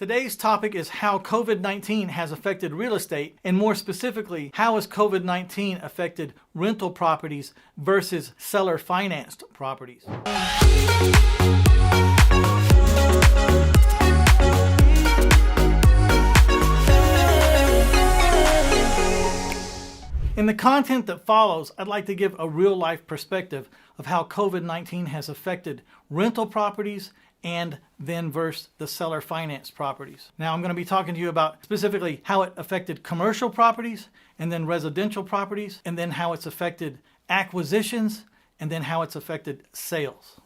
Today's topic is how COVID-19 has affected real estate, and more specifically, how has COVID-19 affected rental properties versus seller-financed properties. In the content that follows, I'd like to give a real-life perspective of how COVID-19 has affected rental properties and then versus the seller-financed properties. Now, I'm going to be talking to you about specifically how it affected commercial properties and then residential properties, and then how it's affected acquisitions, and then how it's affected sales.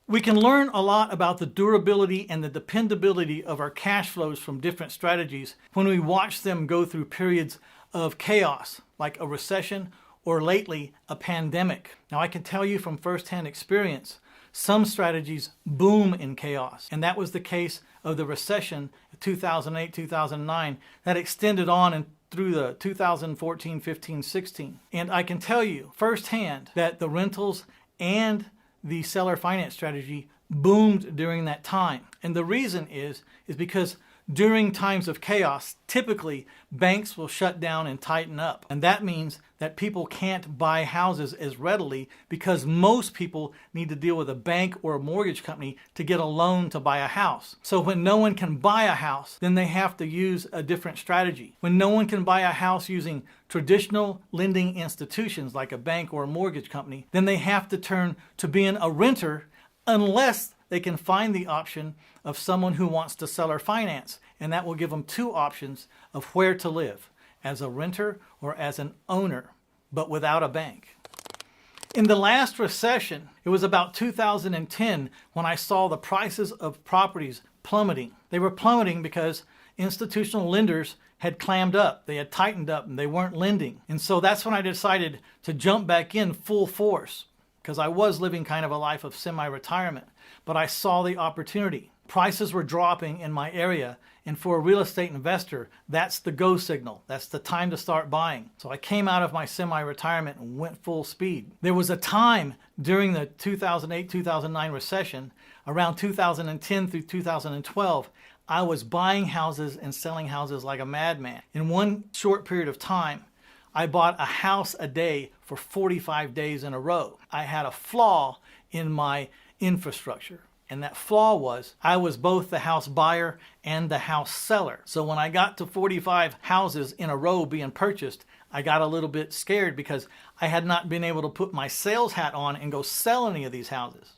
We can learn a lot about the durability and the dependability of our cash flows from different strategies when we watch them go through periods of chaos, like a recession or lately a pandemic. Now, I can tell you from firsthand experience, some strategies boom in chaos, and that was the case of the recession of 2008, 2009 that extended on and through the 2014, 15, 16. And I can tell you firsthand that the rentals and the seller finance strategy boomed during that time. And the reason is because during times of chaos, typically banks will shut down and tighten up. And that means that people can't buy houses as readily because most people need to deal with a bank or a mortgage company to get a loan to buy a house. So when no one can buy a house, then they have to use a different strategy. When no one can buy a house using traditional lending institutions like a bank or a mortgage company, then they have to turn to being a renter unless they can find the option of someone who wants to seller finance, and that will give them two options of where to live, as a renter or as an owner, but without a bank. In the last recession, it was about 2010 when I saw the prices of properties plummeting. They were plummeting because institutional lenders had clammed up, they had tightened up, and they weren't lending. And so that's when I decided to jump back in full force, because I was living kind of a life of semi-retirement, but I saw the opportunity. Prices were dropping in my area, and for a real estate investor, that's the go signal. That's the time to start buying. So I came out of my semi-retirement and went full speed. There was a time during the 2008-2009 recession, around 2010 through 2012, I was buying houses and selling houses like a madman. In one short period of time, I bought a house a day for 45 days in a row. I had a flaw in my infrastructure. And that flaw was I was both the house buyer and the house seller. So when I got to 45 houses in a row being purchased, I got a little bit scared because I had not been able to put my sales hat on and go sell any of these houses.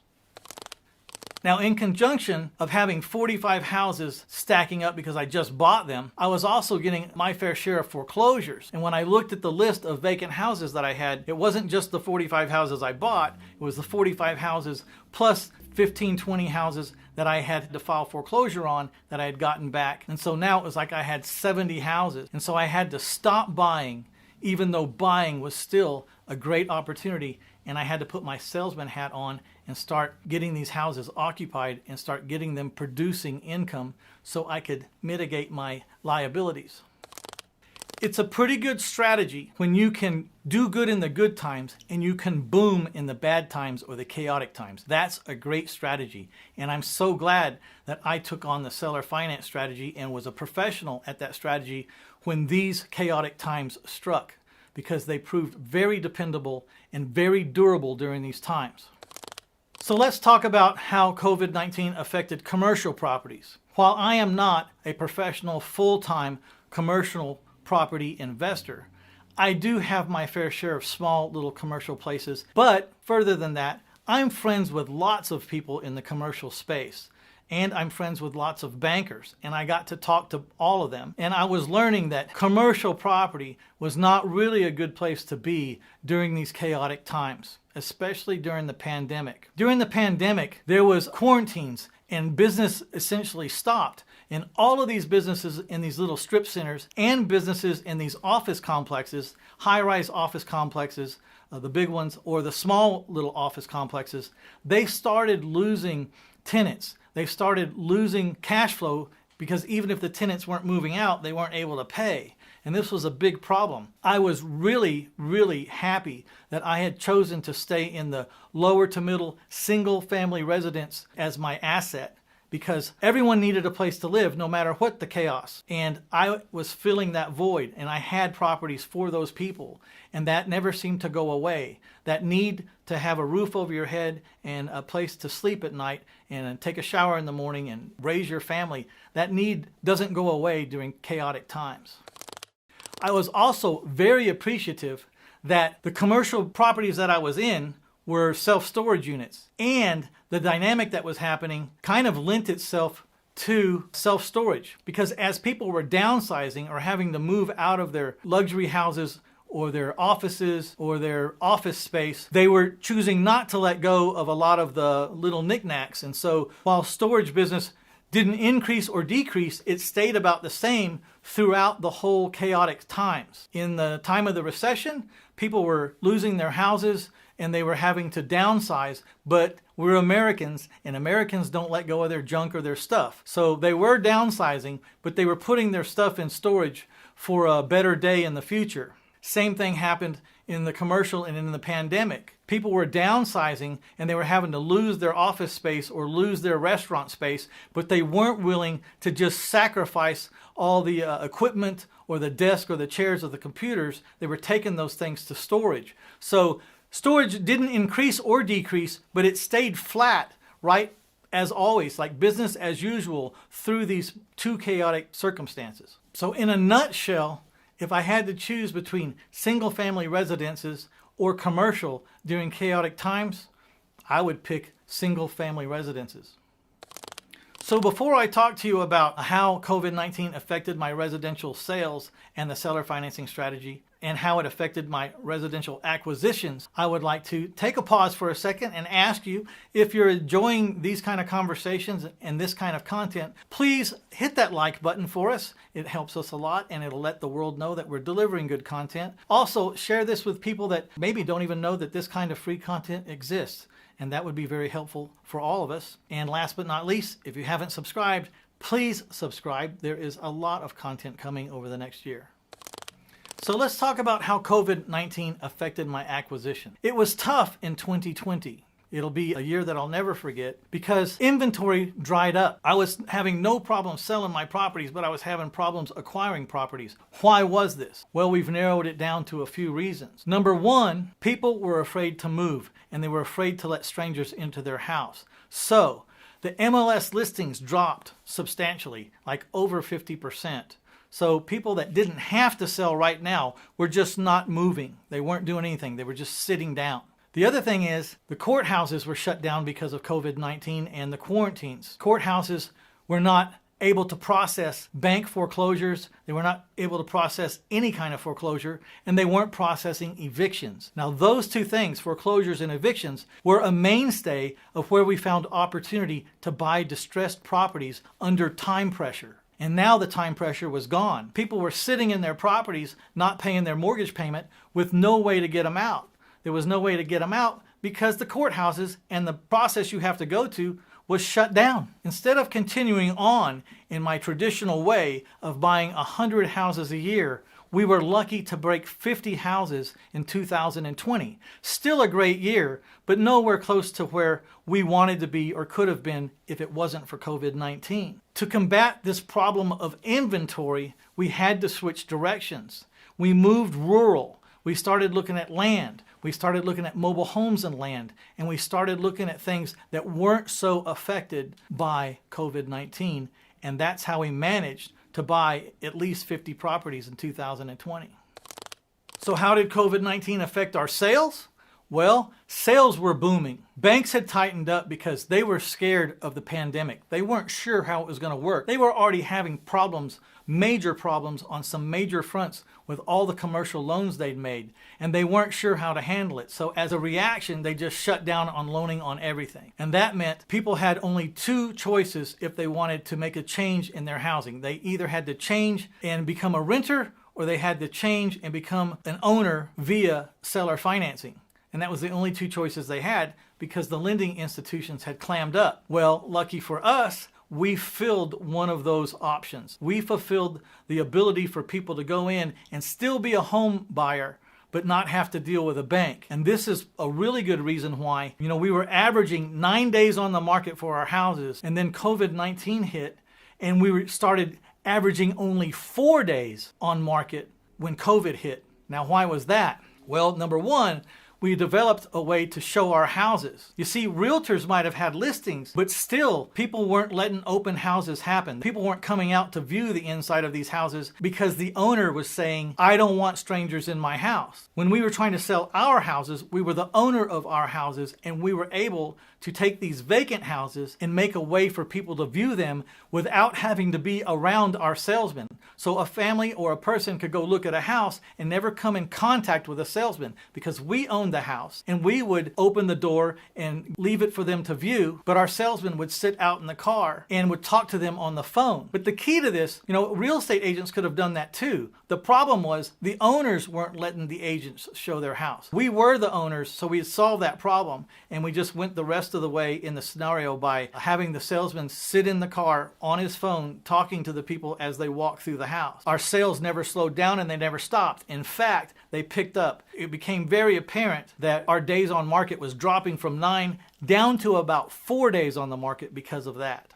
Now, in conjunction of having 45 houses stacking up because I just bought them, I was also getting my fair share of foreclosures. And when I looked at the list of vacant houses that I had, it wasn't just the 45 houses I bought, it was the 45 houses plus 15, 20 houses that I had to file foreclosure on that I had gotten back. And so now it was like I had 70 houses. And so I had to stop buying, even though buying was still a great opportunity. And I had to put my salesman hat on and start getting these houses occupied and start getting them producing income so I could mitigate my liabilities. It's a pretty good strategy when you can do good in the good times and you can boom in the bad times or the chaotic times. That's a great strategy. And I'm so glad that I took on the seller finance strategy and was a professional at that strategy when these chaotic times struck, because they proved very dependable and very durable during these times. So let's talk about how COVID-19 affected commercial properties. While I am not a professional full-time commercial property investor, I do have my fair share of small little commercial places, but further than that, I'm friends with lots of people in the commercial space. And I'm friends with lots of bankers, and I got to talk to all of them. And I was learning that commercial property was not really a good place to be during these chaotic times, especially during the pandemic. During the pandemic, there was quarantines and business essentially stopped. And all of these businesses in these little strip centers and businesses in these office complexes, high-rise office complexes, the big ones, or the small little office complexes, they started losing tenants. They started losing cash flow because even if the tenants weren't moving out, they weren't able to pay. And this was a big problem. I was really, really happy that I had chosen to stay in the lower to middle single family residence as my asset, because everyone needed a place to live no matter what the chaos. And I was filling that void, and I had properties for those people, and that never seemed to go away. That need to have a roof over your head and a place to sleep at night and take a shower in the morning and raise your family, that need doesn't go away during chaotic times. I was also very appreciative that the commercial properties that I was in were self-storage units, and the dynamic that was happening kind of lent itself to self-storage, because as people were downsizing or having to move out of their luxury houses or their offices or their office space, they were choosing not to let go of a lot of the little knickknacks. And so while storage business didn't increase or decrease, it stayed about the same throughout the whole chaotic times. In the time of the recession, people were losing their houses and they were having to downsize, but we're Americans, and Americans don't let go of their junk or their stuff. So they were downsizing, but they were putting their stuff in storage for a better day in the future. Same thing happened in the commercial and in the pandemic. People were downsizing and they were having to lose their office space or lose their restaurant space, but they weren't willing to just sacrifice all the equipment or the desk or the chairs or the computers. They were taking those things to storage. So storage didn't increase or decrease, but it stayed flat, right? As always, like business as usual through these two chaotic circumstances. So in a nutshell, if I had to choose between single-family residences or commercial during chaotic times, I would pick single-family residences. So before I talk to you about how COVID-19 affected my residential sales and the seller financing strategy and how it affected my residential acquisitions, I would like to take a pause for a second and ask you, if you're enjoying these kind of conversations and this kind of content, please hit that like button for us. It helps us a lot and it'll let the world know that we're delivering good content. Also, share this with people that maybe don't even know that this kind of free content exists. And that would be very helpful for all of us. And last but not least, if you haven't subscribed, please subscribe. There is a lot of content coming over the next year. So let's talk about how COVID-19 affected my acquisition. It was tough in 2020. It'll be a year that I'll never forget because inventory dried up. I was having no problem selling my properties, but I was having problems acquiring properties. Why was this? Well, we've narrowed it down to a few reasons. Number one, people were afraid to move and they were afraid to let strangers into their house. So the MLS listings dropped substantially, like over 50%. So people that didn't have to sell right now were just not moving. They weren't doing anything. They were just sitting down. The other thing is the courthouses were shut down because of COVID-19 and the quarantines. Courthouses were not able to process bank foreclosures. They were not able to process any kind of foreclosure, and they weren't processing evictions. Now, those two things, foreclosures and evictions, were a mainstay of where we found opportunity to buy distressed properties under time pressure. And now the time pressure was gone. People were sitting in their properties, not paying their mortgage payment, with no way to get them out. There was no way to get them out because the courthouses and the process you have to go to was shut down. Instead of continuing on in my traditional way of buying 100 houses a year, we were lucky to break 50 houses in 2020. Still a great year, but nowhere close to where we wanted to be or could have been if it wasn't for COVID-19. To combat this problem of inventory, we had to switch directions. We moved rural. We started looking at land. We started looking at mobile homes and land. And we started looking at things that weren't so affected by COVID-19. And that's how we managed to buy at least 50 properties in 2020. So how did COVID-19 affect our sales? Well, sales were booming. Banks had tightened up because they were scared of the pandemic. They weren't sure how it was going to work. They were already having problems, major problems on some major fronts with all the commercial loans they'd made, and they weren't sure how to handle it. So as a reaction, they just shut down on loaning on everything. And that meant people had only two choices if they wanted to make a change in their housing. They either had to change and become a renter, or they had to change and become an owner via seller financing. And that was the only two choices they had because the lending institutions had clammed up. Well, lucky for us, we filled one of those options. We fulfilled the ability for people to go in and still be a home buyer, but not have to deal with a bank. And this is a really good reason why, we were averaging 9 days on the market for our houses, and then COVID-19 hit, and we started averaging only 4 days on market when COVID hit. Now, why was that? Well, number one, we developed a way to show our houses. You see, realtors might have had listings, but still, people weren't letting open houses happen. People weren't coming out to view the inside of these houses because the owner was saying, I don't want strangers in my house. When we were trying to sell our houses, we were the owner of our houses, and we were able to take these vacant houses and make a way for people to view them without having to be around our salesman. So a family or a person could go look at a house and never come in contact with a salesman because we owned the house, and we would open the door and leave it for them to view, but our salesman would sit out in the car and would talk to them on the phone. But the key to this, real estate agents could have done that too. The problem was the owners weren't letting the agents show their house. We were the owners, so we solved that problem, and we just went the rest of the way in the scenario by having the salesman sit in the car on his phone talking to the people as they walk through the house. Our sales never slowed down and they never stopped. In fact, they picked up. It became very apparent that our days on market was dropping from 9 down to about 4 days on the market because of that.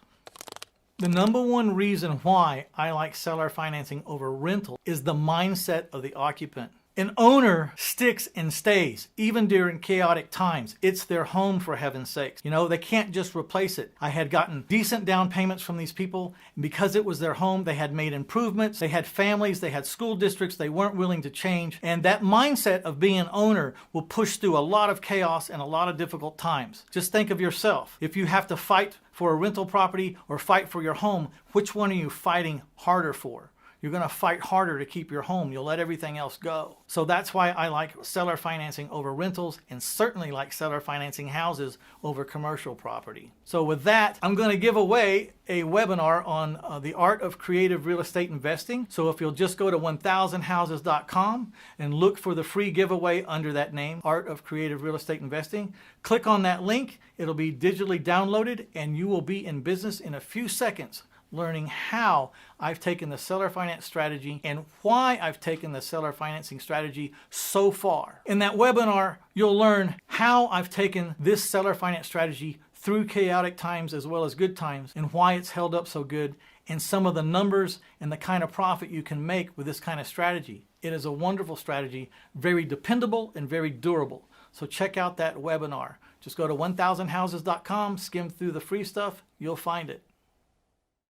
The number one reason why I like seller financing over rental is the mindset of the occupant. An owner sticks and stays, even during chaotic times. It's their home, for heaven's sakes. They can't just replace it. I had gotten decent down payments from these people, and because it was their home, they had made improvements, they had families, they had school districts they weren't willing to change, and that mindset of being an owner will push through a lot of chaos and a lot of difficult times. Just think of yourself. If you have to fight for a rental property or fight for your home, which one are you fighting harder for? You're going to fight harder to keep your home. You'll let everything else go. So that's why I like seller financing over rentals, and certainly like seller financing houses over commercial property. So with that, I'm going to give away a webinar on the art of creative real estate investing. So if you'll just go to 1000houses.com and look for the free giveaway under that name, Art of Creative Real Estate Investing, click on that link. It'll be digitally downloaded, and you will be in business in a few seconds, learning how I've taken the seller finance strategy and why I've taken the seller financing strategy so far. In that webinar, you'll learn how I've taken this seller finance strategy through chaotic times as well as good times, and why it's held up so good, and some of the numbers and the kind of profit you can make with this kind of strategy. It is a wonderful strategy, very dependable and very durable. So check out that webinar. Just go to 1000houses.com, skim through the free stuff, you'll find it.